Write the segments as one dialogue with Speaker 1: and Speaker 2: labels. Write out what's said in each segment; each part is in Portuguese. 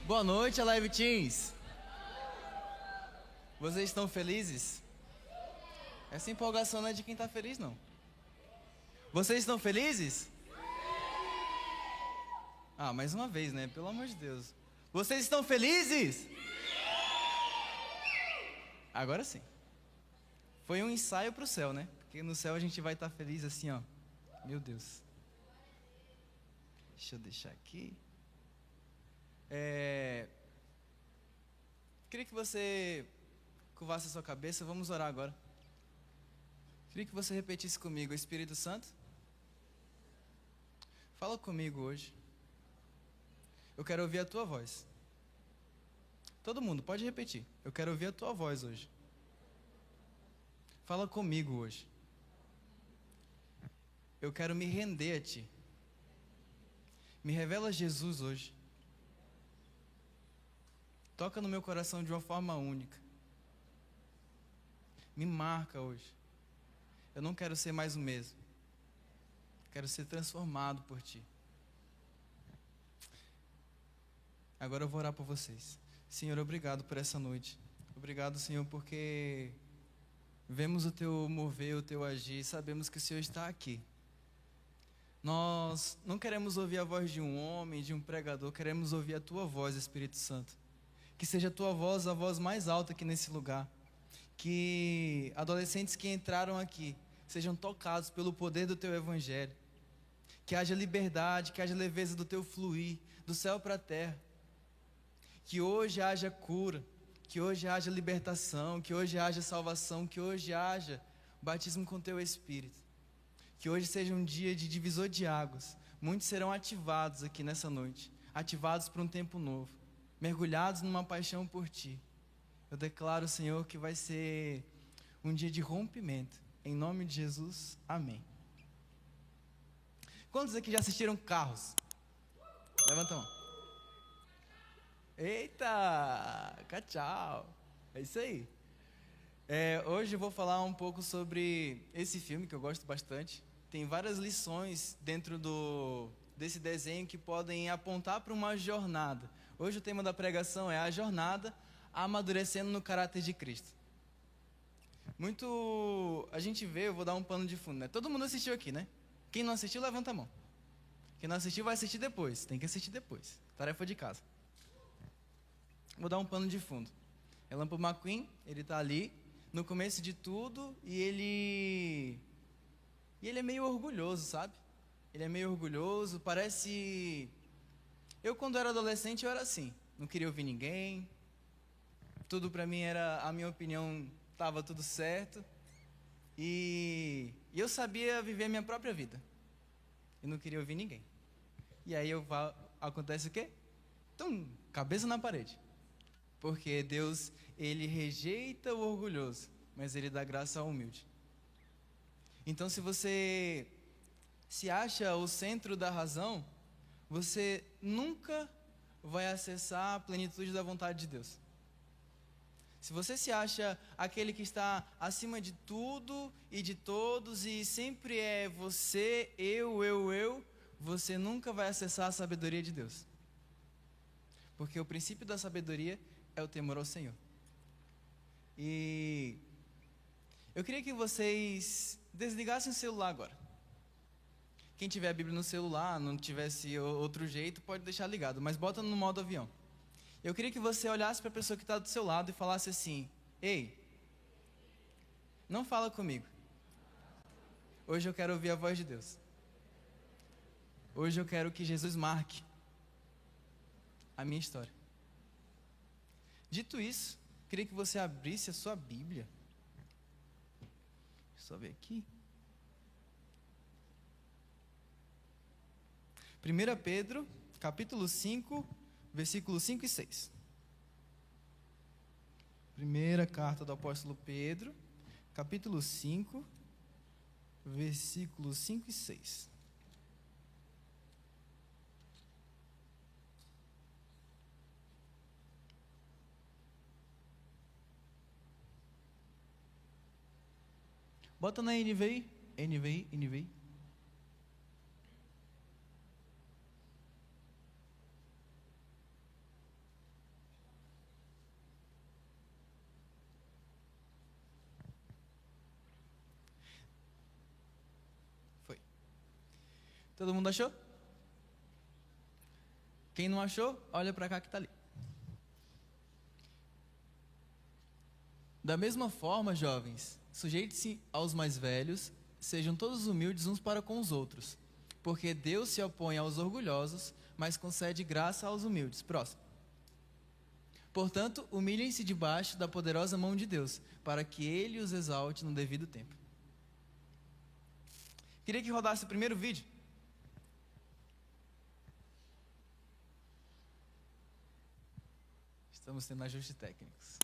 Speaker 1: Boa noite, Alive Teens. Vocês estão felizes? Essa empolgação não é de quem está feliz, não. Vocês estão felizes? Ah, mais uma vez, né? Pelo amor de Deus. Vocês estão felizes? Agora sim. Foi um ensaio para o céu, né? Porque no céu a gente vai estar feliz assim, ó. Meu Deus. Deixa eu deixar aqui. Queria que você curvasse a sua cabeça. Vamos orar agora. Queria que você repetisse comigo. Espírito Santo, fala comigo hoje. Eu quero ouvir a tua voz. Todo mundo, pode repetir. Eu quero ouvir a tua voz hoje. Fala comigo hoje. Eu quero me render a ti. Me revela Jesus hoje. Toca no meu coração de uma forma única. Me marca hoje. Eu não quero ser mais o mesmo. Quero ser transformado por ti. Agora eu vou orar por vocês. Senhor, obrigado por essa noite. Obrigado, Senhor, porque vemos o teu mover, o teu agir, e sabemos que o Senhor está aqui. Nós não queremos ouvir a voz de um homem, de um pregador, queremos ouvir a tua voz, Espírito Santo. Que seja a tua voz a voz mais alta aqui nesse lugar. Que adolescentes que entraram aqui sejam tocados pelo poder do teu evangelho. Que haja liberdade, que haja leveza do teu fluir, do céu para a terra. Que hoje haja cura, que hoje haja libertação, que hoje haja salvação, que hoje haja batismo com teu Espírito. Que hoje seja um dia de divisor de águas. Muitos serão ativados aqui nessa noite, ativados para um tempo novo, mergulhados numa paixão por ti. Eu declaro, Senhor, que vai ser um dia de rompimento. Em nome de Jesus, amém. Quantos aqui já assistiram Carros? Levanta a mão. Eita, tchau. É isso aí. Hoje eu vou falar um pouco sobre esse filme que eu gosto bastante. Tem várias lições dentro desse desenho que podem apontar para uma jornada. Hoje o tema da pregação é a jornada amadurecendo no caráter de Cristo. A gente vê, eu vou dar um pano de fundo, né? Todo mundo assistiu aqui, né? Quem não assistiu, levanta a mão. Quem não assistiu, vai assistir depois. Tem que assistir depois. Tarefa de casa. Vou dar um pano de fundo. Relampo McQueen, ele está ali no começo de tudo e ele é meio orgulhoso, sabe? Ele é meio orgulhoso, parece... Eu, quando era adolescente, eu era assim. Não queria ouvir ninguém. Tudo pra mim era... A minha opinião estava tudo certo. E eu sabia viver a minha própria vida. E não queria ouvir ninguém. E aí acontece o quê? Cabeça na parede. Porque Deus, Ele rejeita o orgulhoso, mas Ele dá graça ao humilde. Então, se você se acha o centro da razão, você nunca vai acessar a plenitude da vontade de Deus. Se você se acha aquele que está acima de tudo e de todos e sempre é você, eu, você nunca vai acessar a sabedoria de Deus. Porque o princípio da sabedoria é o temor ao Senhor. E eu queria que vocês desligassem o celular agora. Quem tiver a Bíblia no celular, não tivesse outro jeito, pode deixar ligado, mas bota no modo avião. Eu queria que você olhasse para a pessoa que está do seu lado e falasse assim: ei, não fala comigo. Hoje eu quero ouvir a voz de Deus. Hoje eu quero que Jesus marque a minha história. Dito isso, queria que você abrisse a sua Bíblia. Deixa eu só ver aqui. 1 Pedro, capítulo 5, versículos 5 e 6. Primeira carta do apóstolo Pedro, capítulo 5, versículos 5 e 6. Bota na NVI. Todo mundo achou? Quem não achou, olha para cá que está ali. Da mesma forma, jovens, sujeite-se aos mais velhos, sejam todos humildes uns para com os outros, porque Deus se opõe aos orgulhosos, mas concede graça aos humildes. Próximo. Portanto, humilhem-se debaixo da poderosa mão de Deus, para que Ele os exalte no devido tempo. Queria que rodasse o primeiro vídeo. Estamos tendo ajustes técnicos.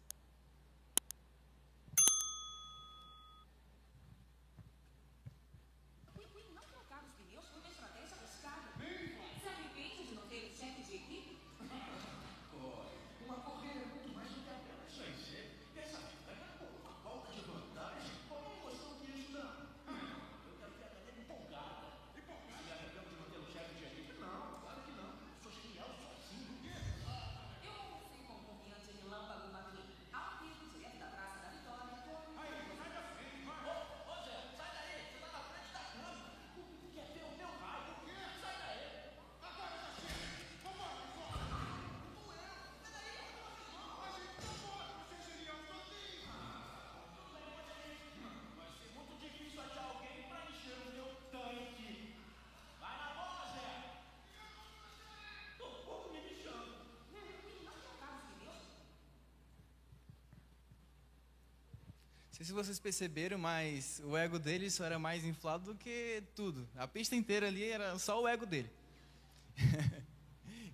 Speaker 1: Não sei se vocês perceberam, mas o ego dele só era mais inflado do que tudo. A pista inteira ali era só o ego dele.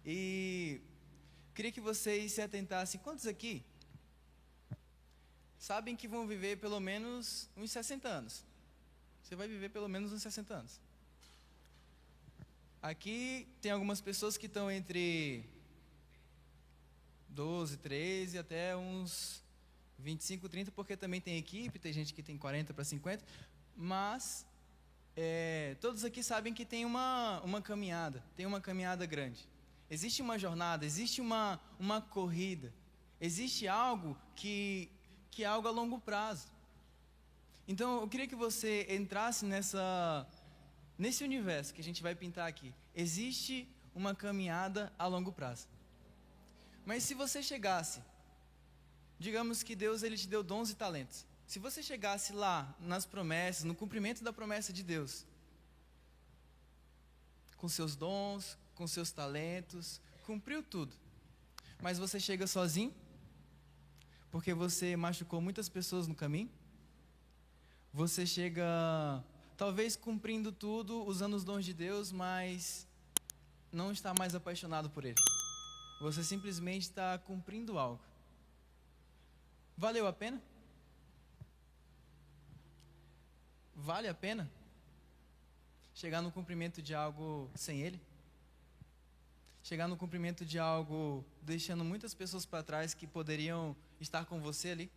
Speaker 1: E queria que vocês se atentassem. Quantos aqui sabem que vão viver pelo menos uns 60 anos? Você vai viver pelo menos uns 60 anos. Aqui tem algumas pessoas que estão entre 12, 13 até uns 25, 30, porque também tem equipe, tem gente que tem 40 para 50, mas todos aqui sabem que tem uma caminhada grande. Existe uma jornada, existe uma corrida, existe algo que é algo a longo prazo. Então, eu queria que você entrasse nesse universo que a gente vai pintar aqui. Existe uma caminhada a longo prazo. Mas se você chegasse, digamos que Deus ele te deu dons e talentos. Se você chegasse lá nas promessas, no cumprimento da promessa de Deus, com seus dons, com seus talentos, cumpriu tudo. Mas você chega sozinho, porque você machucou muitas pessoas no caminho. Você chega, talvez cumprindo tudo, usando os dons de Deus, mas não está mais apaixonado por Ele. Você simplesmente está cumprindo algo. Valeu a pena? Vale a pena chegar no cumprimento de algo sem Ele? Chegar no cumprimento de algo deixando muitas pessoas para trás que poderiam estar com você ali?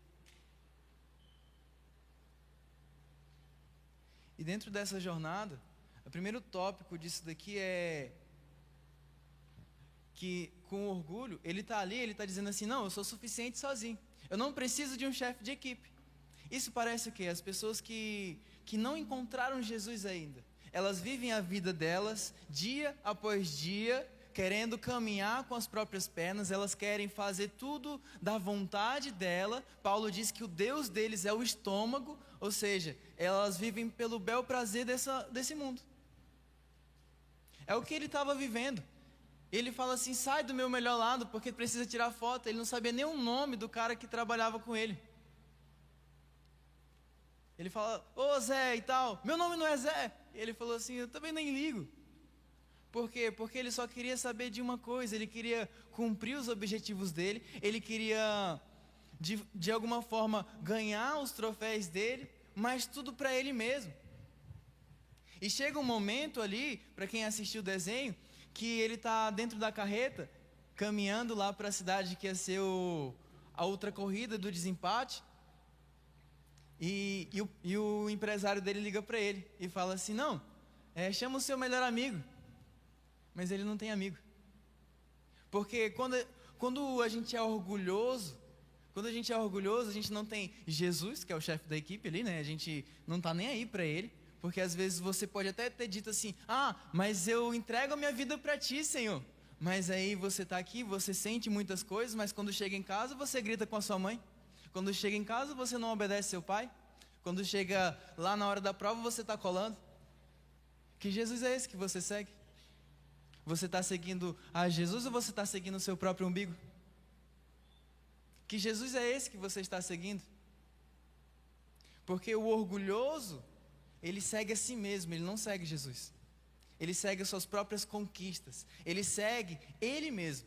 Speaker 1: E dentro dessa jornada, o primeiro tópico disso daqui é que com orgulho, ele está ali, ele está dizendo assim, não, eu sou suficiente sozinho. Eu não preciso de um chefe de equipe. Isso parece o quê? As pessoas que não encontraram Jesus ainda. Elas vivem a vida delas, dia após dia, querendo caminhar com as próprias pernas. Elas querem fazer tudo da vontade dela. Paulo diz que o Deus deles é o estômago. Ou seja, elas vivem pelo bel prazer desse mundo. É o que ele estava vivendo. Ele fala assim, sai do meu melhor lado, porque precisa tirar foto. Ele não sabia nem o nome do cara que trabalhava com ele. Ele fala, ô Zé e tal, meu nome não é Zé. E ele falou assim, eu também nem ligo. Por quê? Porque ele só queria saber de uma coisa, ele queria cumprir os objetivos dele, ele queria, de alguma forma, ganhar os troféus dele, mas tudo para ele mesmo. E chega um momento ali, para quem assistiu o desenho, que ele está dentro da carreta, caminhando lá para a cidade que ia ser a outra corrida do desempate, e o empresário dele liga para ele e fala assim, não, chama o seu melhor amigo. Mas ele não tem amigo. Porque quando a gente é orgulhoso, a gente não tem Jesus, que é o chefe da equipe ali, né? A gente não está nem aí para ele, Porque às vezes você pode até ter dito assim: ah, mas eu entrego a minha vida para ti, Senhor. Mas aí você está aqui, você sente muitas coisas, mas quando chega em casa você grita com a sua mãe. Quando chega em casa você não obedece seu pai. Quando chega lá na hora da prova você está colando. Que Jesus é esse que você segue? Você está seguindo a Jesus ou você está seguindo o seu próprio umbigo? Que Jesus é esse que você está seguindo? Porque o orgulhoso, ele segue a si mesmo, ele não segue Jesus. Ele segue as suas próprias conquistas. Ele segue ele mesmo.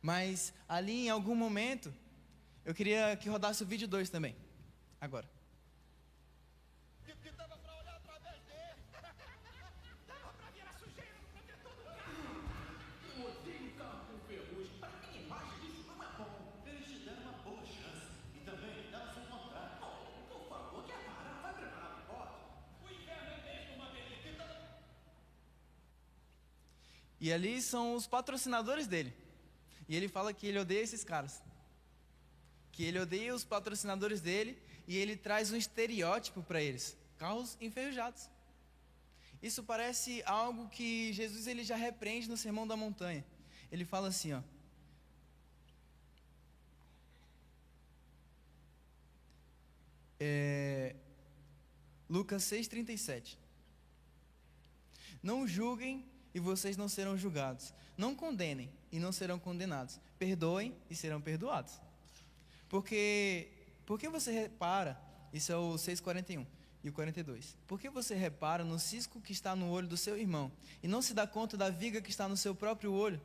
Speaker 1: Mas ali em algum momento, eu queria que rodasse o vídeo 2 também. Agora. E ali são os patrocinadores dele. E ele fala que ele odeia esses caras. Que ele odeia os patrocinadores dele e ele traz um estereótipo para eles. Carros enferrujados. Isso parece algo que Jesus ele já repreende no Sermão da Montanha. Ele fala assim, ó. Lucas 6,37. Não julguem e vocês não serão julgados. Não condenem e não serão condenados. Perdoem e serão perdoados. Porque você repara, isso é o 6,41 e o 42. Por que você repara no cisco que está no olho do seu irmão e não se dá conta da viga que está no seu próprio olho?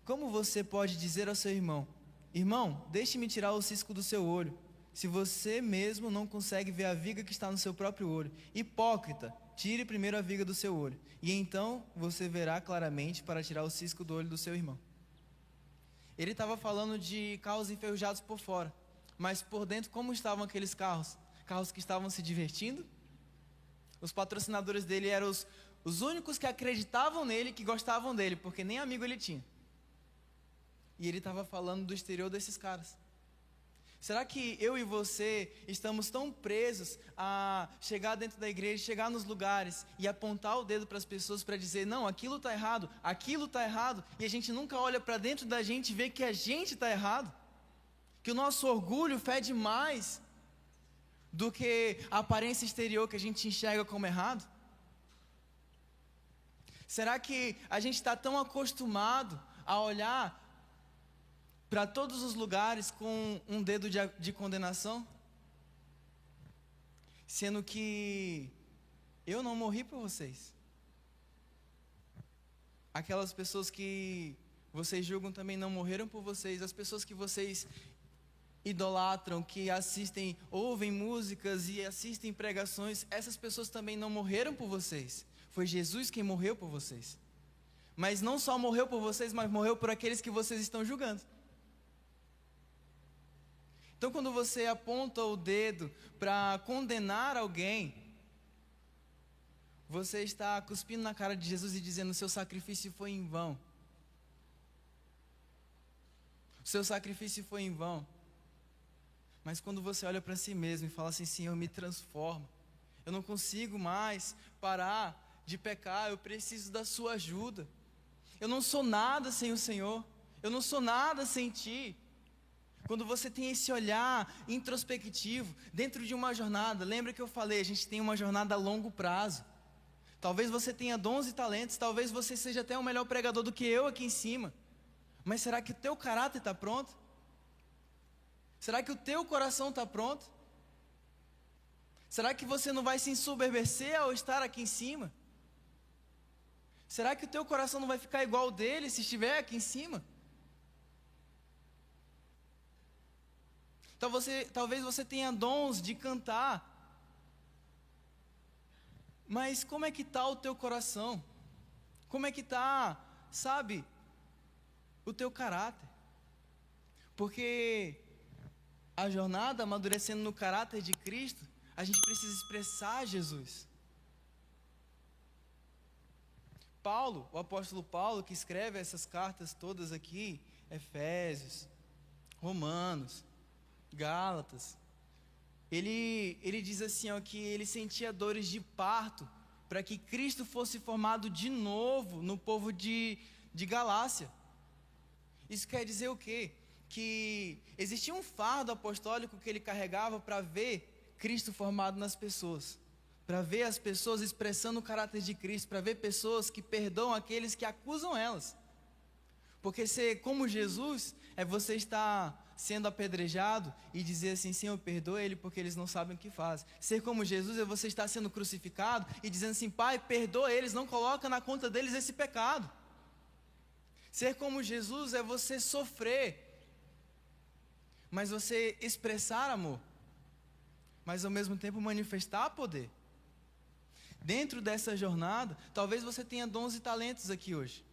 Speaker 1: Como você pode dizer ao seu irmão: irmão, deixe-me tirar o cisco do seu olho, se você mesmo não consegue ver a viga que está no seu próprio olho? Hipócrita, tire primeiro a viga do seu olho, e então você verá claramente para tirar o cisco do olho do seu irmão. Ele estava falando de carros enferrujados por fora, mas por dentro como estavam aqueles carros? Carros que estavam se divertindo. Os patrocinadores dele eram os únicos que acreditavam nele, que gostavam dele, porque nem amigo ele tinha. E ele estava falando do exterior desses caras. Será que eu e você estamos tão presos a chegar dentro da igreja, chegar nos lugares e apontar o dedo para as pessoas para dizer: não, aquilo está errado, e a gente nunca olha para dentro da gente e vê que a gente está errado? Que o nosso orgulho fede mais do que a aparência exterior que a gente enxerga como errado? Será que a gente está tão acostumado a olhar para todos os lugares com um dedo de condenação? Sendo que eu não morri por vocês. Aquelas pessoas que vocês julgam também não morreram por vocês. As pessoas que vocês idolatram, que assistem, ouvem músicas e assistem pregações, essas pessoas também não morreram por vocês. Foi Jesus quem morreu por vocês. Mas não só morreu por vocês, mas morreu por aqueles que vocês estão julgando. Então, quando você aponta o dedo para condenar alguém, você está cuspindo na cara de Jesus e dizendo: seu sacrifício foi em vão. O seu sacrifício foi em vão. Mas quando você olha para si mesmo e fala assim: Senhor, me transforma. Eu não consigo mais parar de pecar, eu preciso da sua ajuda. Eu não sou nada sem o Senhor. Eu não sou nada sem Ti. Quando você tem esse olhar introspectivo, dentro de uma jornada, lembra que eu falei, a gente tem uma jornada a longo prazo. Talvez você tenha dons e talentos, talvez você seja até um melhor pregador do que eu aqui em cima. Mas será que o teu caráter está pronto? Será que o teu coração está pronto? Será que você não vai se ensoberbecer ao estar aqui em cima? Será que o teu coração não vai ficar igual ao dele se estiver aqui em cima? Talvez você tenha dons de cantar, mas como é que está o teu coração? Como é que está, sabe, o teu caráter? Porque a jornada, amadurecendo no caráter de Cristo, a gente precisa expressar Jesus. Paulo, o apóstolo Paulo, que escreve essas cartas todas aqui, Efésios, Romanos, Gálatas, ele diz assim, ó, que ele sentia dores de parto para que Cristo fosse formado de novo no povo de Galácia. Isso quer dizer o quê? Que existia um fardo apostólico que ele carregava para ver Cristo formado nas pessoas, para ver as pessoas expressando o caráter de Cristo, para ver pessoas que perdoam aqueles que acusam elas. Porque ser como Jesus é você estar sendo apedrejado e dizer assim, Senhor, perdoa ele porque eles não sabem o que fazem. Ser como Jesus é você estar sendo crucificado e dizendo assim, Pai, perdoa eles, não coloca na conta deles esse pecado. Ser como Jesus é você sofrer, mas você expressar amor, mas ao mesmo tempo manifestar poder. Dentro dessa jornada, talvez você tenha dons e talentos aqui hoje,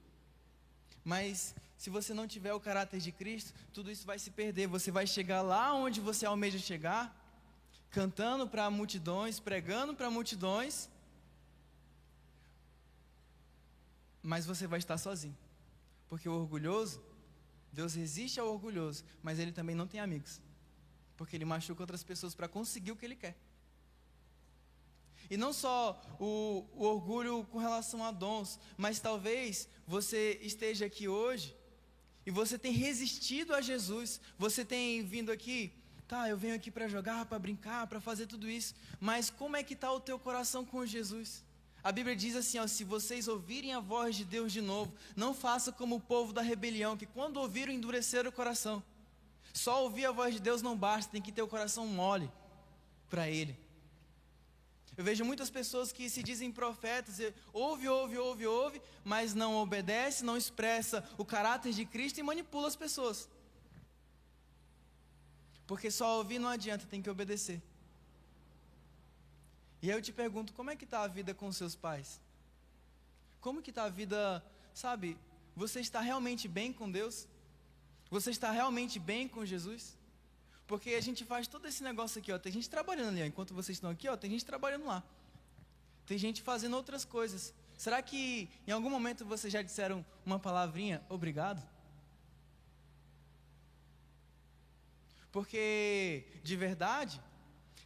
Speaker 1: mas se você não tiver o caráter de Cristo, tudo isso vai se perder. Você vai chegar lá onde você almeja chegar, cantando para multidões, pregando para multidões, mas você vai estar sozinho. Porque o orgulhoso, Deus resiste ao orgulhoso, mas ele também não tem amigos, porque ele machuca outras pessoas para conseguir o que ele quer. E não só o orgulho com relação a dons, mas talvez você esteja aqui hoje e você tem resistido a Jesus. Você tem vindo aqui, tá, eu venho aqui para jogar, para brincar, para fazer tudo isso, mas como é que está o teu coração com Jesus? A Bíblia diz assim, ó, se vocês ouvirem a voz de Deus de novo, não faça como o povo da rebelião, que quando ouviram endureceram o coração. Só ouvir a voz de Deus não basta, tem que ter o coração mole para Ele. Eu vejo muitas pessoas que se dizem profetas, ouve, mas não obedece, não expressa o caráter de Cristo e manipula as pessoas. Porque só ouvir não adianta, tem que obedecer. E aí eu te pergunto, como é que está a vida com seus pais? Como que está a vida, sabe, você está realmente bem com Deus? Você está realmente bem com Jesus? Porque a gente faz todo esse negócio aqui, ó, tem gente trabalhando ali, ó, enquanto vocês estão aqui, ó, tem gente trabalhando lá. Tem gente fazendo outras coisas. Será que em algum momento vocês já disseram uma palavrinha, obrigado? Porque, de verdade,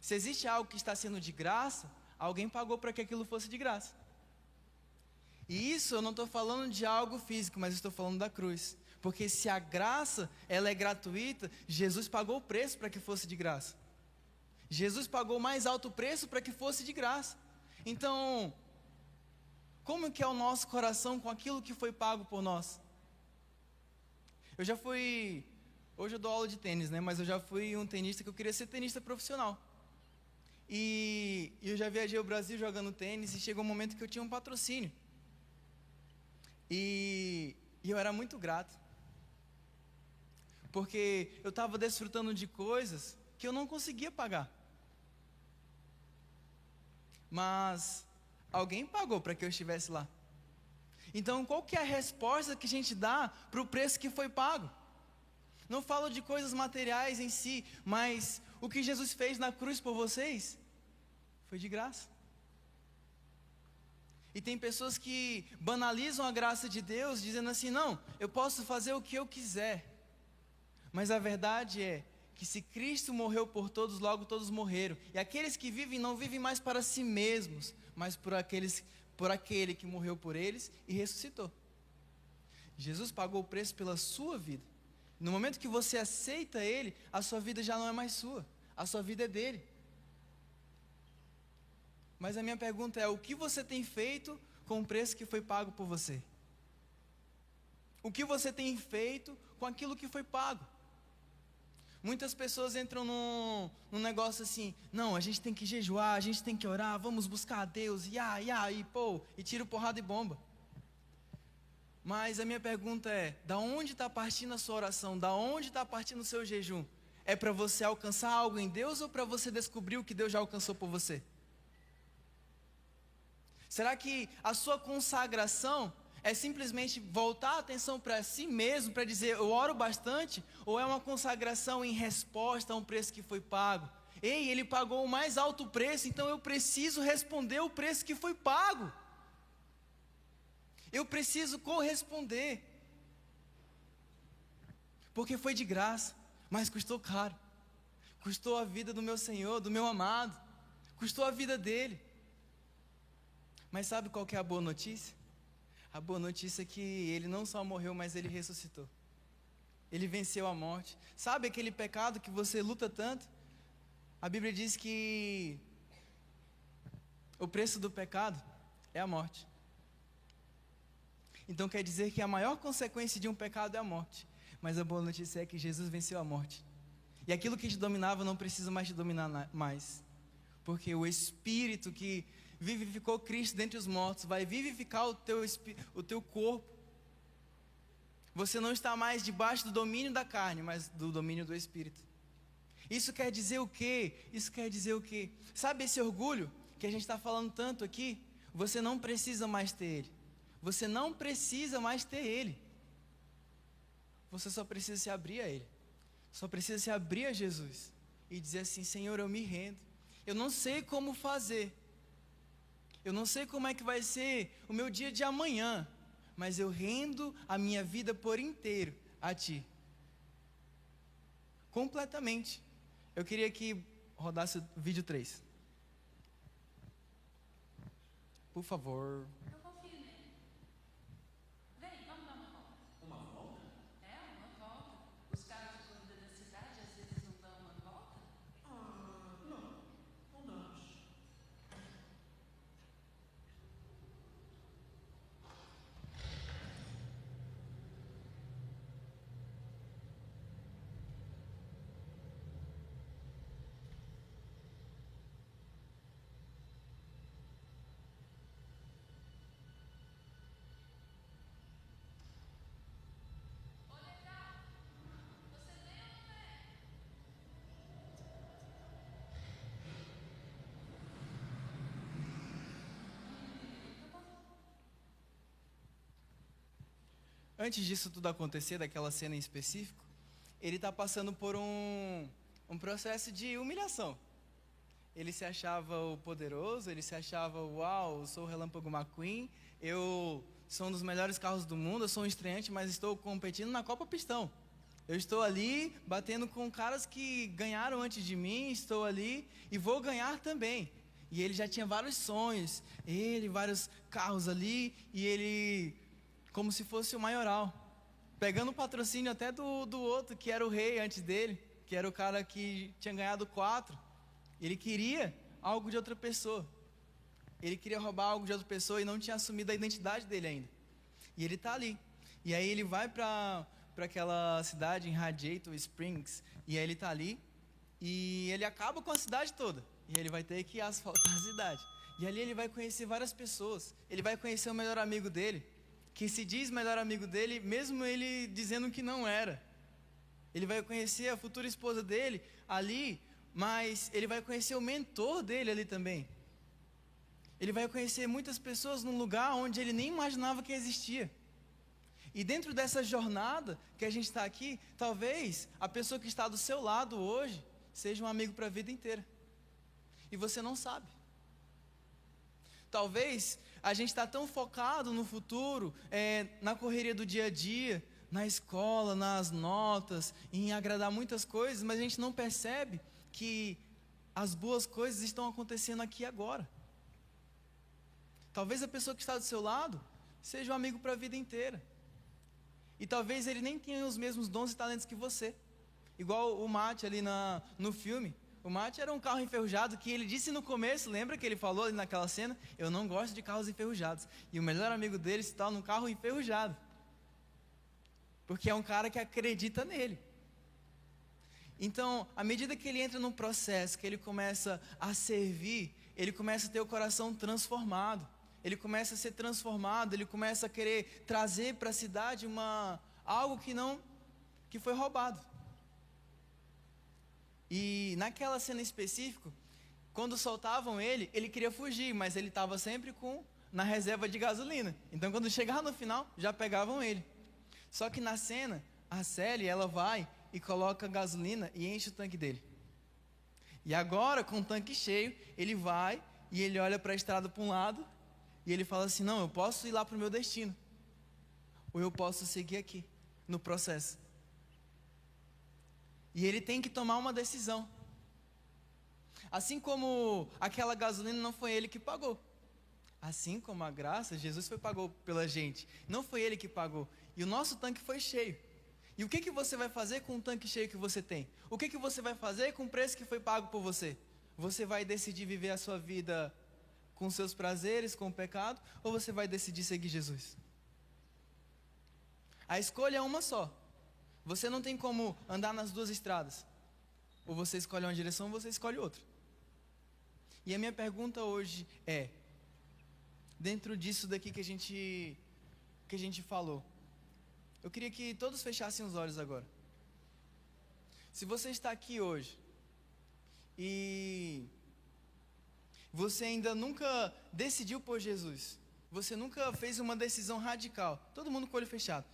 Speaker 1: se existe algo que está sendo de graça, alguém pagou para que aquilo fosse de graça. E isso eu não estou falando de algo físico, mas estou falando da cruz. Porque se a graça, ela é gratuita, Jesus pagou o preço para que fosse de graça. Jesus pagou o mais alto preço para que fosse de graça. Então, como que é o nosso coração com aquilo que foi pago por nós? Eu já fui, hoje eu dou aula de tênis, né? Mas eu já fui um tenista que eu queria ser tenista profissional. E eu já viajei o Brasil jogando tênis e chegou um momento que eu tinha um patrocínio. E eu era muito grato. Porque eu estava desfrutando de coisas que eu não conseguia pagar. Mas alguém pagou para que eu estivesse lá. Então, qual que é a resposta que a gente dá para o preço que foi pago? Não falo de coisas materiais em si, mas o que Jesus fez na cruz por vocês foi de graça. E tem pessoas que banalizam a graça de Deus, dizendo assim, não, eu posso fazer o que eu quiser. Mas a verdade é que se Cristo morreu por todos, logo todos morreram. E aqueles que vivem não vivem mais para si mesmos, mas por aquele que morreu por eles e ressuscitou. Jesus pagou o preço pela sua vida. No momento que você aceita Ele, a sua vida já não é mais sua, a sua vida é dele. Mas a minha pergunta é, o que você tem feito com o preço que foi pago por você? O que você tem feito com aquilo que foi pago? Muitas pessoas entram num negócio assim, não, a gente tem que jejuar, a gente tem que orar, vamos buscar a Deus, e tiro porrada e bomba. Mas a minha pergunta é, da onde está partindo a sua oração? Da onde está partindo o seu jejum? É para você alcançar algo em Deus ou para você descobrir o que Deus já alcançou por você? Será que a sua consagração é simplesmente voltar a atenção para si mesmo, para dizer, eu oro bastante? Ou é uma consagração em resposta a um preço que foi pago? Ei, ele pagou o mais alto preço, então eu preciso responder o preço que foi pago. Eu preciso corresponder. Porque foi de graça, mas custou caro. custou a vida do meu Senhor, do meu amado, custou a vida dele. Mas sabe qual que é a boa notícia? A boa notícia é que ele não só morreu, mas ele ressuscitou. Ele venceu a morte. Sabe aquele pecado que você luta tanto? A Bíblia diz que o preço do pecado é a morte. Então quer dizer que a maior consequência de um pecado é a morte. Mas a boa notícia é que Jesus venceu a morte. E aquilo que te dominava não precisa mais te dominar mais. Porque o Espírito que vivificou Cristo dentre os mortos vai vivificar o teu corpo. Você não está mais debaixo do domínio da carne, mas do domínio do Espírito. Isso quer dizer o quê? Isso quer dizer o quê? Sabe esse orgulho que a gente está falando tanto aqui? Você não precisa mais ter ele. Você não precisa mais ter ele. Você só precisa se abrir a ele. Só precisa se abrir a Jesus e dizer assim: Senhor, eu me rendo. Eu não sei como fazer. Eu não sei como é que vai ser o meu dia de amanhã, mas eu rendo a minha vida por inteiro a Ti. Completamente. Eu queria que rodasse o vídeo 3. Por favor.
Speaker 2: Eu confio nele. Vem, vamos dar uma volta. Uma volta? É, uma volta. Os carros de corrida da cidade às vezes não dão uma volta?
Speaker 3: Não damos.
Speaker 1: Antes disso tudo acontecer, daquela cena em específico, ele está passando por um processo de humilhação. Ele se achava o poderoso, ele se achava, uau, eu sou o Relâmpago McQueen, eu sou um dos melhores carros do mundo, eu sou um estreante, mas estou competindo na Copa Pistão. Eu estou ali batendo com caras que ganharam antes de mim, estou ali e vou ganhar também. E ele já tinha vários sonhos, vários carros ali, e ele, como se fosse o maioral, pegando o patrocínio até do outro, que era o rei antes dele, que era o cara que tinha ganhado 4. Ele queria algo de outra pessoa. Ele queria roubar algo de outra pessoa e não tinha assumido a identidade dele ainda. E ele está ali. E aí ele vai para aquela cidade em Radiator Springs, e aí ele está ali, e ele acaba com a cidade toda. E ele vai ter que asfaltar a cidade. E ali ele vai conhecer várias pessoas. Ele vai conhecer o melhor amigo dele, que se diz melhor amigo dele, mesmo ele dizendo que não era. Ele vai conhecer a futura esposa dele ali, mas ele vai conhecer o mentor dele ali também. Ele vai conhecer muitas pessoas num lugar onde ele nem imaginava que existia. E dentro dessa jornada que a gente está aqui, talvez a pessoa que está do seu lado hoje seja um amigo para a vida inteira. E você não sabe. Talvez a gente está tão focado no futuro, na correria do dia a dia, na escola, nas notas, em agradar muitas coisas, mas a gente não percebe que as boas coisas estão acontecendo aqui agora. Talvez a pessoa que está do seu lado seja um amigo para a vida inteira. E talvez ele nem tenha os mesmos dons e talentos que você. Igual o Matt ali no filme. O Matt era um carro enferrujado que ele disse no começo, lembra que ele falou ali naquela cena? Eu não gosto de carros enferrujados. E o melhor amigo dele está num carro enferrujado. Porque é um cara que acredita nele. Então, à medida que ele entra num processo, que ele começa a servir, ele começa a ter o coração transformado. Ele começa a ser transformado, ele começa a querer trazer para a cidade algo que foi roubado. E naquela cena específica, quando soltavam ele queria fugir, mas ele estava sempre na reserva de gasolina. Então quando chegava no final, já pegavam ele. Só que na cena, a Sally, ela vai e coloca gasolina e enche o tanque dele. E agora, com o tanque cheio, ele vai e ele olha para a estrada para um lado, e ele fala assim, não, eu posso ir lá para o meu destino, ou eu posso seguir aqui, no processo. E ele tem que tomar uma decisão. Assim como aquela gasolina não foi ele que pagou. Assim como a graça, Jesus pagou pela gente. Não foi ele que pagou. E o nosso tanque foi cheio. E o que você vai fazer com o tanque cheio que você tem? O que você vai fazer com o preço que foi pago por você? Você vai decidir viver a sua vida com seus prazeres, com o pecado? Ou você vai decidir seguir Jesus? A escolha é uma só. Você não tem como andar nas duas estradas. Ou você escolhe uma direção ou você escolhe outra. E a minha pergunta hoje é, dentro disso daqui que a gente falou, eu queria que todos fechassem os olhos agora. Se você está aqui hoje e você ainda nunca decidiu por Jesus, você nunca fez uma decisão radical, todo mundo com o olho fechado,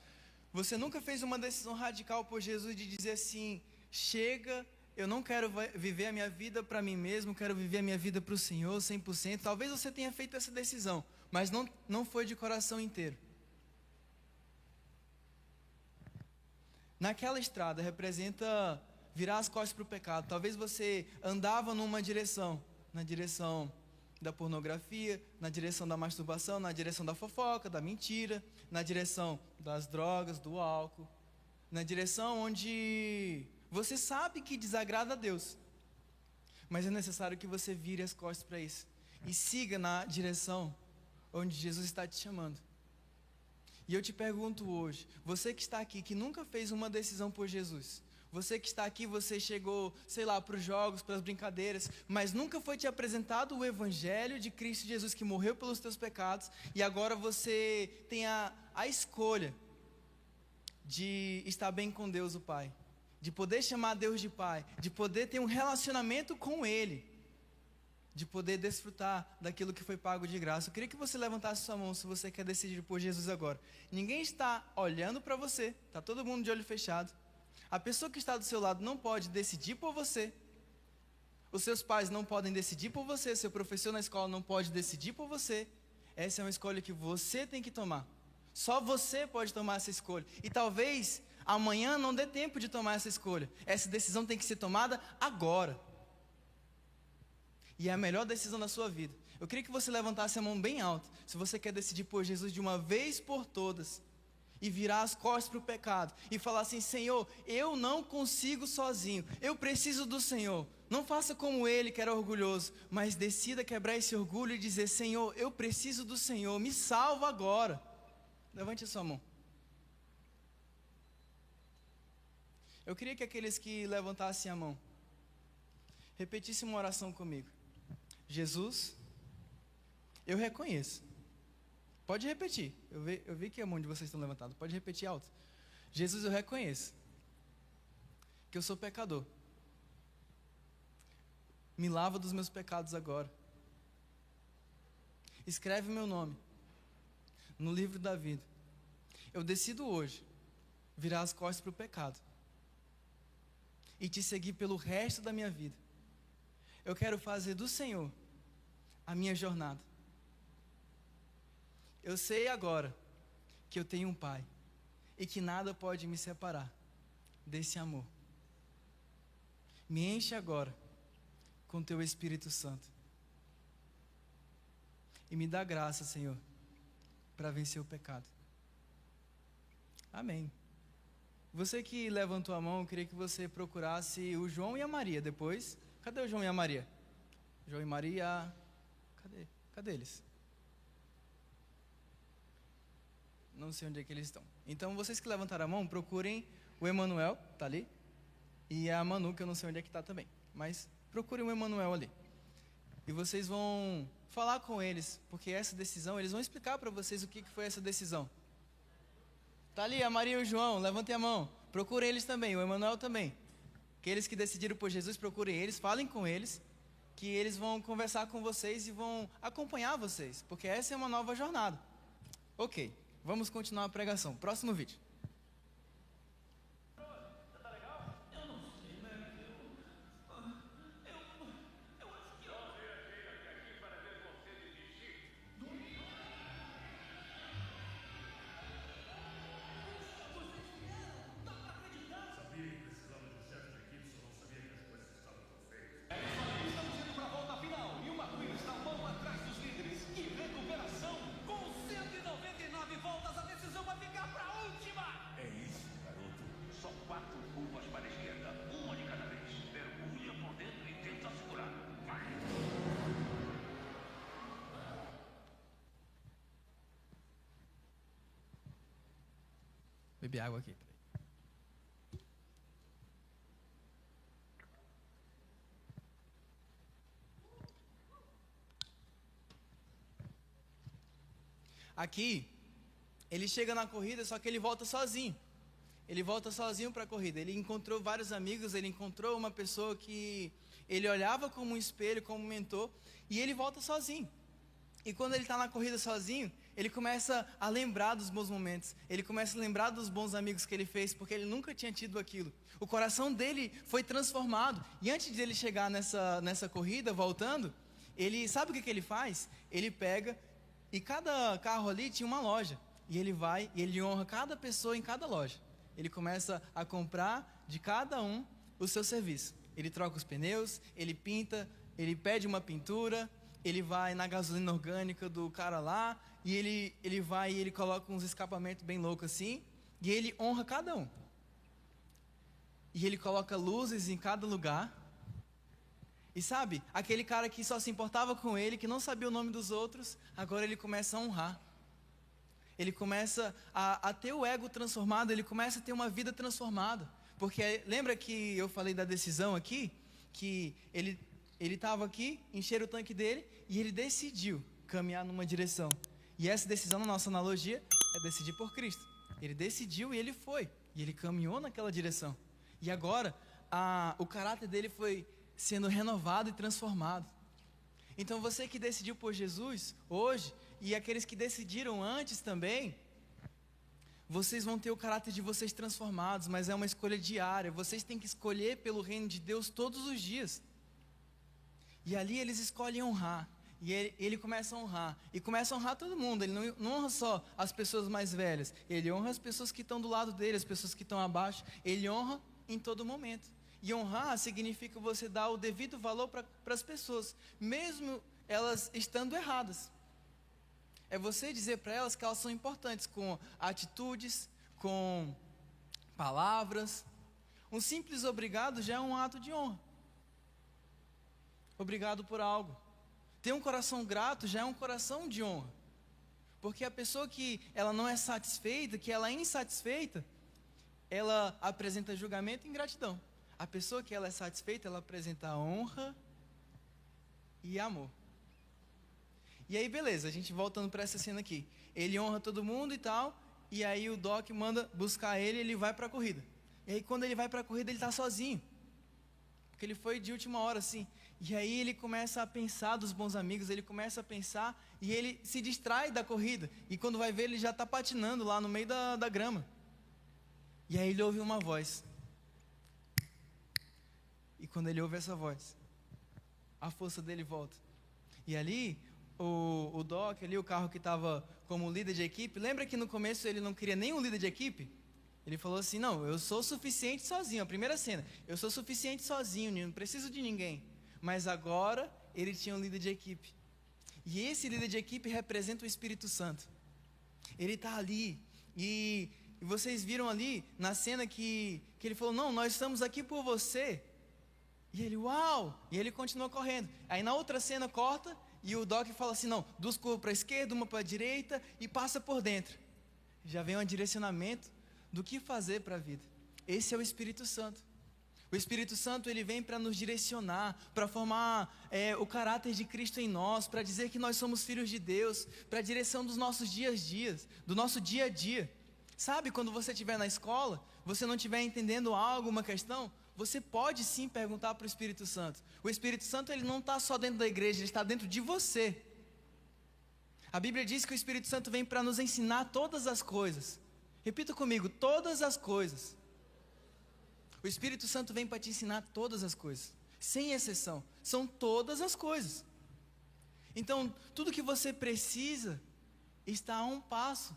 Speaker 1: você nunca fez uma decisão radical por Jesus de dizer assim, chega, eu não quero viver a minha vida para mim mesmo, quero viver a minha vida para o Senhor 100%, talvez você tenha feito essa decisão, mas não foi de coração inteiro. Naquela estrada representa virar as costas para o pecado. Talvez você andava numa direção, na direção da pornografia, na direção da masturbação, na direção da fofoca, da mentira, na direção das drogas, do álcool, na direção onde você sabe que desagrada a Deus, mas é necessário que você vire as costas para isso e siga na direção onde Jesus está te chamando. E eu te pergunto hoje, você que está aqui, que nunca fez uma decisão por Jesus, você que está aqui, você chegou, sei lá, para os jogos, para as brincadeiras, mas nunca foi te apresentado o Evangelho de Cristo Jesus que morreu pelos teus pecados, e agora você tem a escolha de estar bem com Deus o Pai, de poder chamar Deus de Pai, de poder ter um relacionamento com Ele, de poder desfrutar daquilo que foi pago de graça. Eu queria que você levantasse sua mão se você quer decidir por Jesus agora. Ninguém está olhando para você, está todo mundo de olho fechado. A pessoa que está do seu lado não pode decidir por você. Os seus pais não podem decidir por você, seu professor na escola não pode decidir por você. Essa é uma escolha que você tem que tomar. Só você pode tomar essa escolha. E talvez amanhã não dê tempo de tomar essa escolha. Essa decisão tem que ser tomada agora. E é a melhor decisão da sua vida. Eu queria que você levantasse a mão bem alta, se você quer decidir por Jesus de uma vez por todas, e virar as costas para o pecado, e falar assim, Senhor, eu não consigo sozinho, eu preciso do Senhor. Não faça como ele, que era orgulhoso, mas decida quebrar esse orgulho e dizer, Senhor, eu preciso do Senhor, me salva agora. Levante a sua mão. Eu queria que aqueles que levantassem a mão, repetissem uma oração comigo. Jesus, eu reconheço. Pode repetir. Eu vi que a mão de vocês estão levantadas. Pode repetir alto. Jesus, eu reconheço que eu sou pecador. Me lava dos meus pecados agora. Escreve meu nome no livro da vida. Eu decido hoje virar as costas para o pecado e te seguir pelo resto da minha vida. Eu quero fazer do Senhor a minha jornada. Eu sei agora que eu tenho um Pai e que nada pode me separar desse amor. Me enche agora com Teu Espírito Santo e me dá graça, Senhor, para vencer o pecado. Amém. Você que levantou a mão, eu queria que você procurasse o João e a Maria depois. Cadê o João e a Maria? João e Maria, cadê eles? Não sei onde é que eles estão. Então, vocês que levantaram a mão, procurem o Emanuel, tá ali, e a Manu, que eu não sei onde é que está também. Mas procurem o Emanuel ali. E vocês vão falar com eles, porque essa decisão, eles vão explicar para vocês o que foi essa decisão. Tá ali a Maria e o João, levantem a mão. Procurem eles também, o Emanuel também. Aqueles que decidiram por Jesus, procurem eles, falem com eles, que eles vão conversar com vocês e vão acompanhar vocês, porque essa é uma nova jornada. Ok, vamos continuar a pregação. Próximo vídeo. Beber água aqui. Aqui, ele chega na corrida, só que ele volta sozinho. Ele volta sozinho para a corrida. Ele encontrou vários amigos, ele encontrou uma pessoa que ele olhava como um espelho, como um mentor, e ele volta sozinho. E quando ele está na corrida sozinho, ele começa a lembrar dos bons momentos. Ele começa a lembrar dos bons amigos que ele fez, porque ele nunca tinha tido aquilo. O coração dele foi transformado. E antes de ele chegar nessa corrida, voltando, ele sabe o que ele faz? Ele pega, e cada carro ali tinha uma loja. E ele vai e ele honra cada pessoa em cada loja. Ele começa a comprar de cada um o seu serviço. Ele troca os pneus, ele pinta, ele pede uma pintura, ele vai na gasolina orgânica do cara lá, e ele vai e ele coloca uns escapamentos bem loucos assim, e ele honra cada um. E ele coloca luzes em cada lugar. E sabe, aquele cara que só se importava com ele, que não sabia o nome dos outros, agora ele começa a honrar. Ele começa a ter o ego transformado, ele começa a ter uma vida transformada. Porque lembra que eu falei da decisão aqui? Que ele estava aqui, encheram o tanque dele, e ele decidiu caminhar numa direção. E essa decisão, na nossa analogia, é decidir por Cristo. Ele decidiu e ele foi. E ele caminhou naquela direção. E agora, o caráter dele foi sendo renovado e transformado. Então você que decidiu por Jesus, hoje, e aqueles que decidiram antes também, vocês vão ter o caráter de vocês transformados, mas é uma escolha diária. Vocês têm que escolher pelo reino de Deus todos os dias. E ali eles escolhem honrar. E ele começa a honrar. E começa a honrar todo mundo. Ele não honra só as pessoas mais velhas. Ele honra as pessoas que estão do lado dele, as pessoas que estão abaixo. Ele honra em todo momento. E honrar significa você dar o devido valor para as pessoas, mesmo elas estando erradas. É você dizer para elas que elas são importantes, com atitudes, com palavras. Um simples obrigado já é um ato de honra. Obrigado por algo. Ter um coração grato já é um coração de honra. Porque a pessoa que ela não é satisfeita, que ela é insatisfeita, ela apresenta julgamento e ingratidão. A pessoa que ela é satisfeita, ela apresenta honra e amor. E aí beleza, a gente voltando para essa cena aqui. Ele honra todo mundo e tal, e aí o Doc manda buscar ele, ele vai para a corrida. E aí quando ele vai para a corrida, ele está sozinho. Porque ele foi de última hora assim. E aí ele começa a pensar dos bons amigos, ele começa a pensar e ele se distrai da corrida. E quando vai ver, ele já está patinando lá no meio da grama. E aí ele ouve uma voz. E quando ele ouve essa voz, a força dele volta. E ali, o Doc, ali o carro que estava como líder de equipe, lembra que no começo ele não queria nem um líder de equipe? Ele falou assim, não, eu sou suficiente sozinho, a primeira cena, eu sou suficiente sozinho, não preciso de ninguém. Mas agora, ele tinha um líder de equipe. E esse líder de equipe representa o Espírito Santo. Ele está ali, e vocês viram ali, na cena que ele falou, não, nós estamos aqui por você. E ele, uau! E ele continua correndo. Aí na outra cena corta, e o Doc fala assim, não, duas curvas para a esquerda, uma para a direita, e passa por dentro. Já vem um direcionamento do que fazer para a vida. Esse é o Espírito Santo. O Espírito Santo, ele vem para nos direcionar, para formar o caráter de Cristo em nós, para dizer que nós somos filhos de Deus, para a direção dos nossos dias, do nosso dia a dia. Sabe, quando você estiver na escola, você não estiver entendendo algo, uma questão, você pode sim perguntar para o Espírito Santo. O Espírito Santo, ele não está só dentro da igreja, ele está dentro de você. A Bíblia diz que o Espírito Santo vem para nos ensinar todas as coisas. Repita comigo, todas as coisas. O Espírito Santo vem para te ensinar todas as coisas, sem exceção, são todas as coisas. Então, tudo que você precisa está a um passo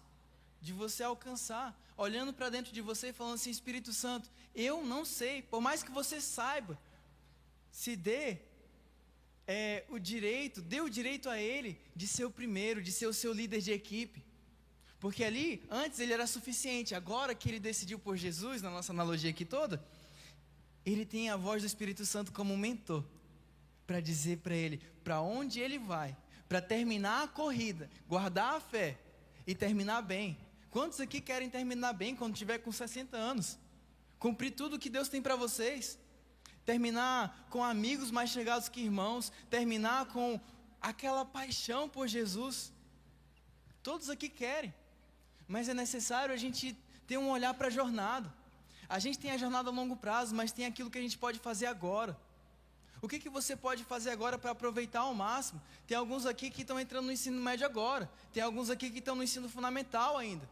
Speaker 1: de você alcançar, olhando para dentro de você e falando assim, Espírito Santo, eu não sei, por mais que você saiba, se dê o direito a ele de ser o primeiro, de ser o seu líder de equipe. Porque ali, antes ele era suficiente, agora que ele decidiu por Jesus, na nossa analogia aqui toda, ele tem a voz do Espírito Santo como um mentor, para dizer para ele, para onde ele vai, para terminar a corrida, guardar a fé e terminar bem, Quantos aqui querem terminar bem quando tiver com 60 anos? Cumprir tudo que Deus tem para vocês? Terminar com amigos mais chegados que irmãos? Terminar com aquela paixão por Jesus? Todos aqui querem. Mas é necessário a gente ter um olhar para a jornada. A gente tem a jornada a longo prazo, mas tem aquilo que a gente pode fazer agora. O que você pode fazer agora para aproveitar ao máximo? Tem alguns aqui que estão entrando no ensino médio agora. Tem alguns aqui que estão no ensino fundamental ainda.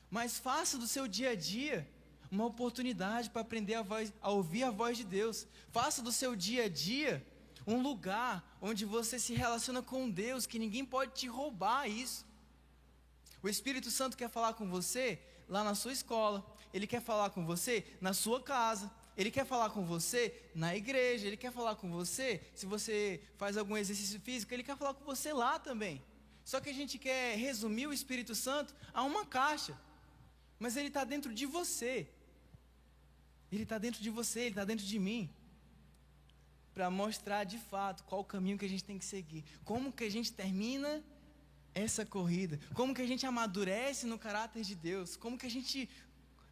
Speaker 1: Mas faça do seu dia a dia uma oportunidade para aprender a ouvir a voz de Deus. Faça do seu dia a dia um lugar onde você se relaciona com Deus, que ninguém pode te roubar isso. O Espírito Santo quer falar com você lá na sua escola. Ele quer falar com você na sua casa. Ele quer falar com você na igreja. Ele quer falar com você se você faz algum exercício físico. Ele quer falar com você lá também. Só que a gente quer resumir o Espírito Santo a uma caixa. Mas ele está dentro de você. Ele está dentro de você, ele está dentro de mim. Para mostrar de fato qual o caminho que a gente tem que seguir. Como que a gente termina essa corrida. Como que a gente amadurece no caráter de Deus. Como que a gente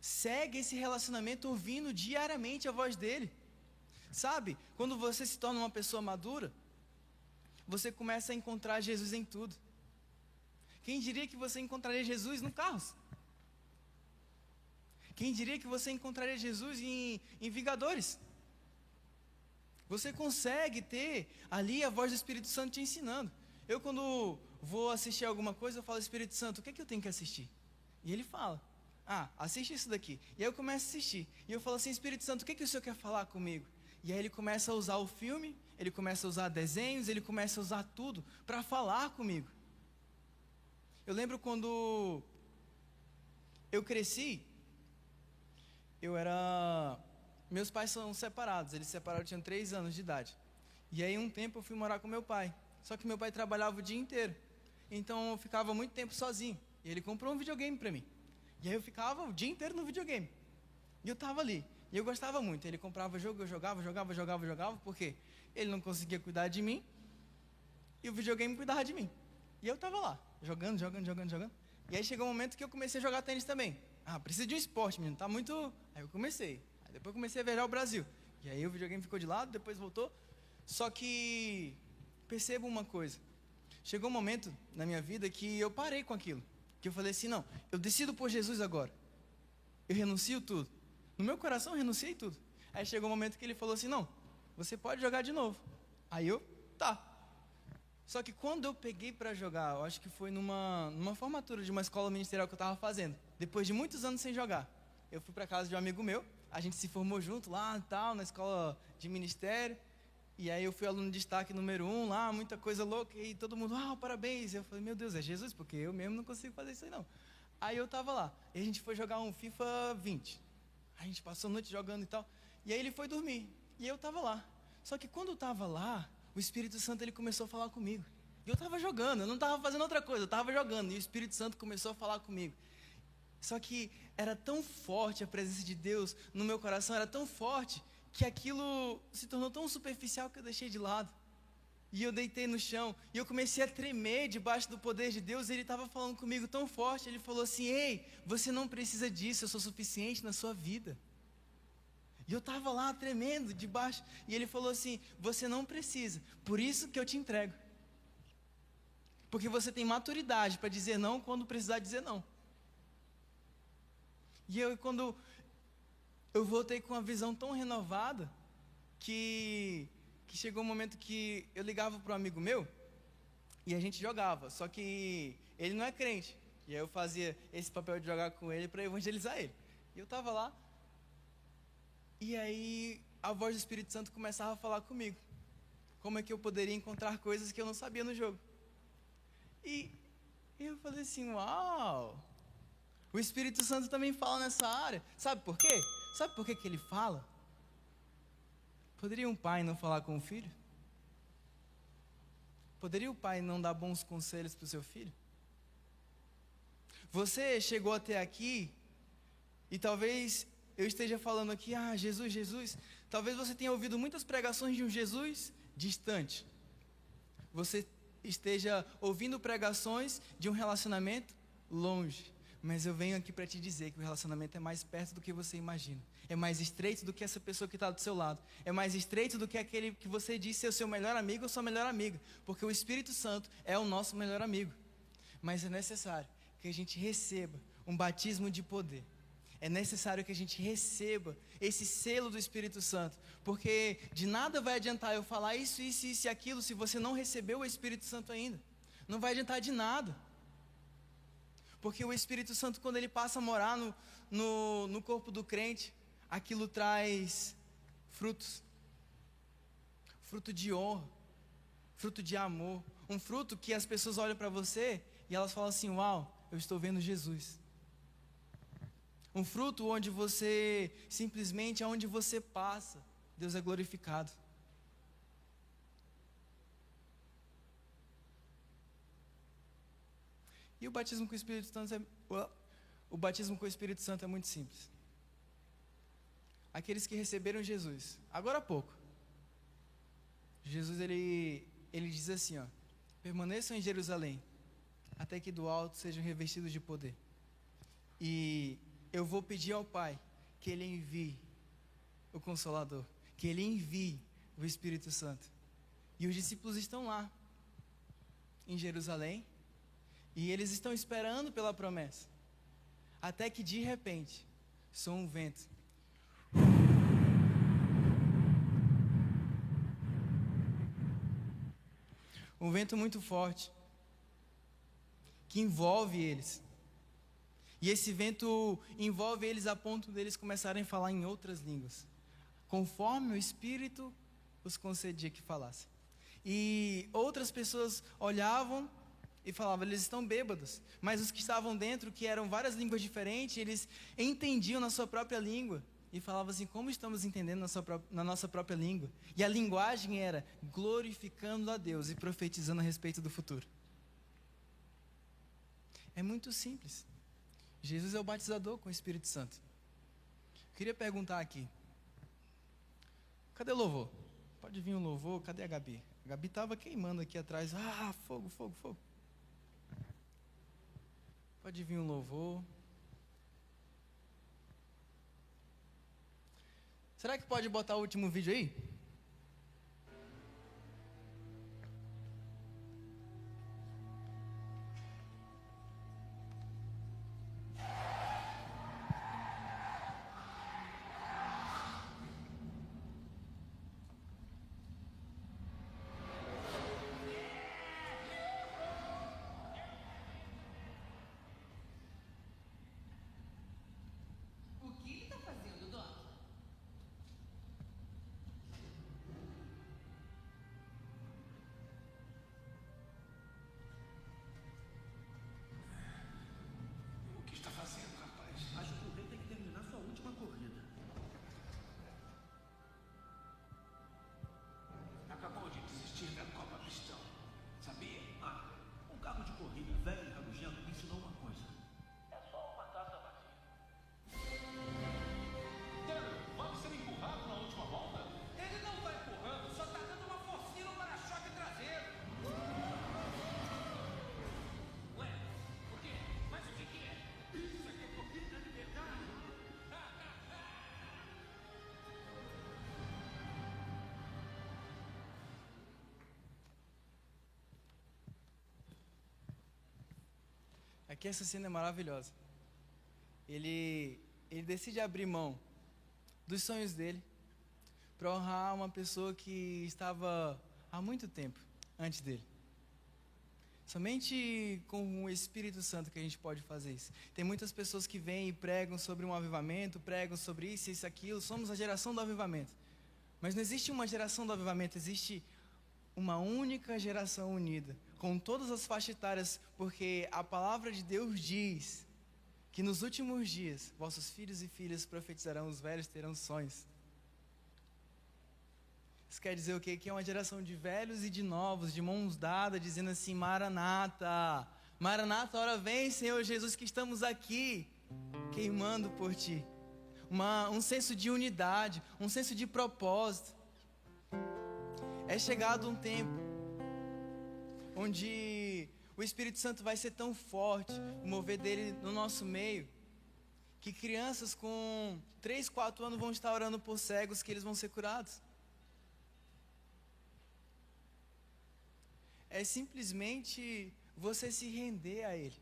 Speaker 1: segue esse relacionamento ouvindo diariamente a voz dele. Sabe, quando você se torna uma pessoa madura, você começa a encontrar Jesus em tudo. Quem diria que você encontraria Jesus no Carros? Quem diria que você encontraria Jesus em Vingadores? Você consegue ter ali a voz do Espírito Santo te ensinando. Eu, quando vou assistir alguma coisa, eu falo: Espírito Santo, o que é que eu tenho que assistir? E ele fala: assiste isso daqui. E aí eu começo a assistir. E eu falo assim: Espírito Santo, o que é que o Senhor quer falar comigo? E aí ele começa a usar o filme, ele começa a usar desenhos, ele começa a usar tudo para falar comigo. Eu lembro quando eu cresci, meus pais são separados, eles se separaram, eu tinha 3 anos de idade. E aí um tempo eu fui morar com meu pai, só que meu pai trabalhava o dia inteiro, então eu ficava muito tempo sozinho, e ele comprou um videogame para mim. E aí eu ficava o dia inteiro no videogame, e eu estava ali, e eu gostava muito. Ele comprava jogo, eu jogava, porque ele não conseguia cuidar de mim, e o videogame cuidava de mim. E eu estava lá, jogando, e aí chegou um momento que eu comecei a jogar tênis também. Precisa de um esporte, menino, tá muito... Aí eu comecei, aí depois comecei a viajar o Brasil, e aí o videogame ficou de lado, depois voltou. Só que, perceba uma coisa, chegou um momento na minha vida que eu parei com aquilo, que eu falei assim: não, eu decido por Jesus agora, eu renuncio tudo. No meu coração eu renunciei tudo. Aí chegou um momento que ele falou assim: não, você pode jogar de novo. Aí eu, tá. Só que quando eu peguei para jogar, eu acho que foi numa formatura de uma escola ministerial que eu estava fazendo, depois de muitos anos sem jogar, eu fui para casa de um amigo meu, a gente se formou junto lá e tal, na escola de ministério, e aí eu fui aluno de destaque número 1 lá, muita coisa louca, e todo mundo: parabéns. Eu falei: meu Deus, é Jesus, porque eu mesmo não consigo fazer isso aí não. Aí eu estava lá, e a gente foi jogar um FIFA 20, a gente passou a noite jogando e tal, e aí ele foi dormir, e eu estava lá. Só que quando eu estava lá, o Espírito Santo ele começou a falar comigo. E eu estava jogando, eu não estava fazendo outra coisa, eu estava jogando. E o Espírito Santo começou a falar comigo. Só que era tão forte a presença de Deus no meu coração, era tão forte, que aquilo se tornou tão superficial que eu deixei de lado. E eu deitei no chão, e eu comecei a tremer debaixo do poder de Deus. E ele estava falando comigo tão forte, ele falou assim: ei, você não precisa disso, eu sou suficiente na sua vida. E eu estava lá tremendo debaixo, e ele falou assim: você não precisa, por isso que eu te entrego. Porque você tem maturidade para dizer não quando precisar dizer não. E quando eu voltei com uma visão tão renovada, que chegou um momento que eu ligava para um amigo meu, e a gente jogava, só que ele não é crente. E aí eu fazia esse papel de jogar com ele para evangelizar ele. E eu estava lá, e aí a voz do Espírito Santo começava a falar comigo. Como é que eu poderia encontrar coisas que eu não sabia no jogo? E eu falei assim: uau! O Espírito Santo também fala nessa área. Sabe por quê? Sabe por que ele fala? Poderia um pai não falar com o filho? Poderia o pai não dar bons conselhos para o seu filho? Você chegou até aqui e talvez eu esteja falando aqui: Jesus, Jesus. Talvez você tenha ouvido muitas pregações de um Jesus distante. Você esteja ouvindo pregações de um relacionamento longe. Mas eu venho aqui para te dizer que o relacionamento é mais perto do que você imagina. É mais estreito do que essa pessoa que está do seu lado. É mais estreito do que aquele que você diz ser o seu melhor amigo ou sua melhor amiga. Porque o Espírito Santo é o nosso melhor amigo. Mas é necessário que a gente receba um batismo de poder. É necessário que a gente receba esse selo do Espírito Santo. Porque de nada vai adiantar eu falar isso, isso, isso e aquilo se você não recebeu o Espírito Santo ainda. Não vai adiantar de nada. Porque o Espírito Santo, quando ele passa a morar no corpo do crente, aquilo traz frutos. Fruto de honra, fruto de amor. Um fruto que as pessoas olham para você e elas falam assim: uau, eu estou vendo Jesus. Um fruto onde você, simplesmente, aonde você passa, Deus é glorificado. E o batismo com o Espírito Santo é muito simples. Aqueles que receberam Jesus, agora há pouco, Jesus ele diz assim, ó: permaneçam em Jerusalém, até que do alto sejam revestidos de poder. E eu vou pedir ao Pai que Ele envie o Consolador, que Ele envie o Espírito Santo. E os discípulos estão lá, em Jerusalém, e eles estão esperando pela promessa. Até que de repente, soa um vento. Um vento muito forte, que envolve eles. E esse vento envolve eles a ponto deles começarem a falar em outras línguas, conforme o Espírito os concedia que falassem. E outras pessoas olhavam e falavam: eles estão bêbados. Mas os que estavam dentro, que eram várias línguas diferentes, eles entendiam na sua própria língua. E falavam assim: como estamos entendendo na nossa própria língua? E a linguagem era glorificando a Deus e profetizando a respeito do futuro. É muito simples. Jesus é o batizador com o Espírito Santo. Eu queria perguntar aqui: cadê o louvor? Pode vir o louvor, cadê a Gabi? A Gabi estava queimando aqui atrás. Ah, fogo, fogo, fogo. Pode vir o louvor. Será que pode botar o último vídeo aí?
Speaker 2: O que ele está fazendo, Doc?
Speaker 3: O que está fazendo, rapaz? Acho que o rei tem que terminar sua última corrida. Acabou de desistir da Copa Pistão. Sabia? Um carro de corrida velho e rabugento me ensinou uma coisa. É só uma taça vazia. Darryl, vamos ser empurrados na última volta? Ele não está empurrando, só está dando uma forcinha no para-choque traseiro. Ué, o quê? Mas o que é? Isso é que é corrida de verdade.
Speaker 1: Aqui essa cena é maravilhosa. Ele decide abrir mão dos sonhos dele para honrar uma pessoa que estava há muito tempo antes dele. Somente com o Espírito Santo que a gente pode fazer isso. Tem muitas pessoas que vêm e pregam sobre um avivamento, pregam sobre isso, aquilo. Somos a geração do avivamento. Mas não existe uma geração do avivamento, existe uma única geração unida, com todas as faixas etárias, porque a palavra de Deus diz que nos últimos dias, vossos filhos e filhas profetizarão, os velhos terão sonhos. Isso quer dizer o quê? Que é uma geração de velhos e de novos, de mãos dadas, dizendo assim: Maranata, Maranata, ora vem, Senhor Jesus, que estamos aqui, queimando por Ti. Um senso de unidade, um senso de propósito. É chegado um tempo onde o Espírito Santo vai ser tão forte, o mover dele no nosso meio, que crianças com 3, 4 anos vão estar orando por cegos que eles vão ser curados. É simplesmente você se render a Ele,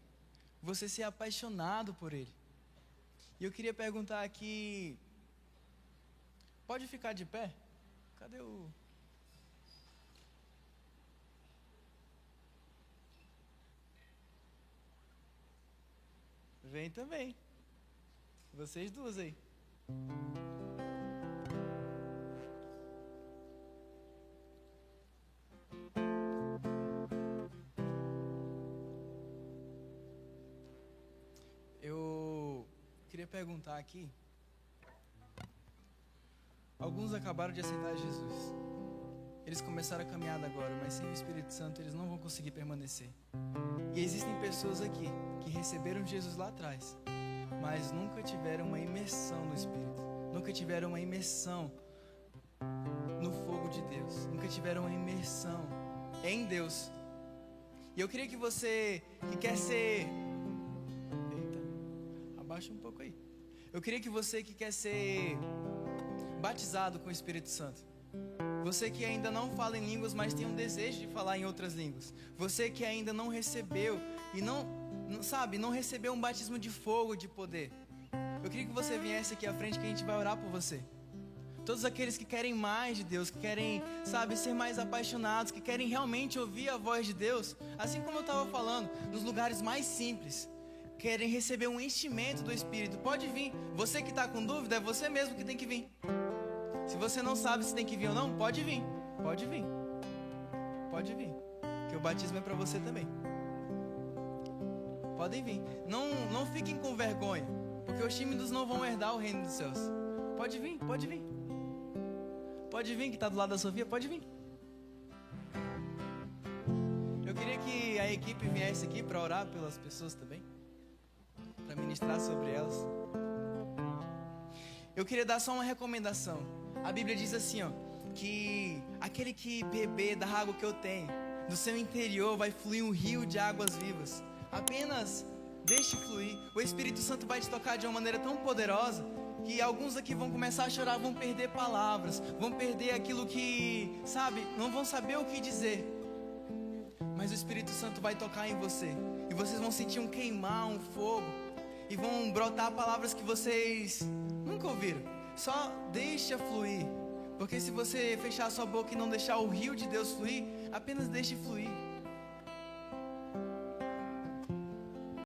Speaker 1: você ser apaixonado por Ele. E eu queria perguntar aqui, pode ficar de pé? Cadê o... Vem também. Vocês duas aí. Eu queria perguntar aqui. Alguns acabaram de aceitar Jesus. Eles começaram a caminhada agora, mas sem o Espírito Santo eles não vão conseguir permanecer. E existem pessoas aqui que receberam Jesus lá atrás, mas nunca tiveram uma imersão no Espírito, nunca tiveram uma imersão no fogo de Deus, nunca tiveram uma imersão em Deus. E eu queria que você que quer ser... Eita, abaixa um pouco aí. Eu queria que você que quer ser batizado com o Espírito Santo, você que ainda não fala em línguas, mas tem um desejo de falar em outras línguas, você que ainda não recebeu e não recebeu um batismo de fogo, de poder, eu queria que você viesse aqui à frente que a gente vai orar por você. Todos aqueles que querem mais de Deus, que querem, ser mais apaixonados, que querem realmente ouvir a voz de Deus, assim como eu estava falando, nos lugares mais simples, querem receber um enchimento do Espírito, pode vir. Você que está com dúvida, é você mesmo que tem que vir. Se você não sabe se tem que vir ou não, pode vir, pode vir, pode vir, que o batismo é para você também. Podem vir, não fiquem com vergonha, porque os tímidos não vão herdar o reino dos céus. Pode vir, pode vir, pode vir, que está do lado da Sofia, pode vir. Eu queria que a equipe viesse aqui para orar pelas pessoas também, para ministrar sobre elas. Eu queria dar só uma recomendação. A Bíblia diz assim, que aquele que beber da água que eu tenho, do seu interior vai fluir um rio de águas vivas. Apenas deixe fluir. O Espírito Santo vai te tocar de uma maneira tão poderosa que alguns aqui vão começar a chorar, vão perder palavras, vão perder aquilo que, não vão saber o que dizer. Mas o Espírito Santo vai tocar em você e vocês vão sentir um queimar, um fogo, e vão brotar palavras que vocês nunca ouviram. Só deixa fluir, porque se você fechar a sua boca e não deixar o rio de Deus fluir, apenas deixe fluir.